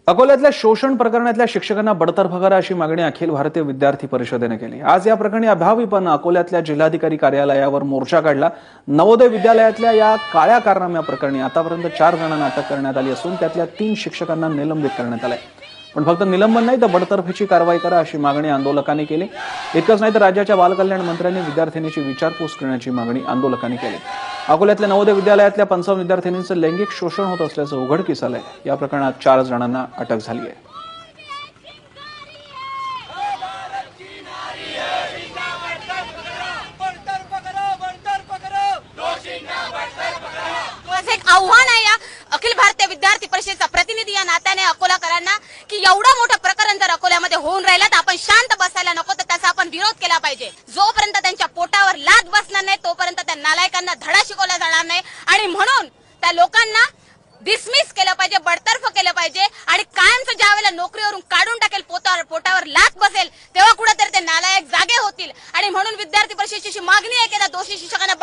अकोल्यातल्या शोषण प्रकरणातल्या शिक्षकांना बडतर्फ करा अशी मागणी अखिल भारतीय विद्यार्थी परिषदेने केली। आज या प्रकरणी अभाविपनं अकोल्यातल्या जिल्हाधिकारी कार्यालयावर मोर्चा काढला। नवोदय विद्यालयातल्या या काळ्या कारनाम्याप्रकरणी आतापर्यंत 4 जणांना अटक करण्यात आली असून त्यातल्या 3 शिक्षकांना निलंबित करण्यात आलंय। पण फक्त निलंबन नाही तर बडतर्फीची कारवाई करा अशी मागणी आंदोलकांनी केली। इतकंच नाही तर राज्याच्या बालकल्याण मंत्र्यांनी विद्यार्थिनीची विचारपूस करण्याची मागणी आंदोलकांनी केली। अकोल्यातल्या नवोदय विद्यालयातल्या 55 विद्यार्थिनींचं लैंगिक शोषण होत असल्याचं उघडकीस आलंय। या प्रकरणात 4 जणांना अटक झाली आहे। एक आव्हान आहे या अखिल भारतीय विद्यार्थी परिषदेचा प्रतिनिधी या नात्याने अकोलाकरांना की एवढं मोठं प्रकरण जर अकोल्यामध्ये होऊन राहिलं तर आपण शांत बसायला नको, तर त्याचा आपण विरोध केला पाहिजे। जोपर्यंत त्यांच्या पोटावर लाद बसणार नाही तोपर्यंत त्या नालायकांना धडा शिकवला जाणार नाही आणि म्हणून त्या लोकांना डिसमिस केलं पाहिजे, बडतर्फ केलं पाहिजे आणि कायमचं ज्यावेळेला नोकरीवरून काढून टाकेल, पोटावर लाद बसेल तेव्हा कुठेतरी ते नालायक जागे होतील। आणि म्हणून विद्यार्थी परिषदेची मागणी आहे की त्या दोषी शिक्षकांना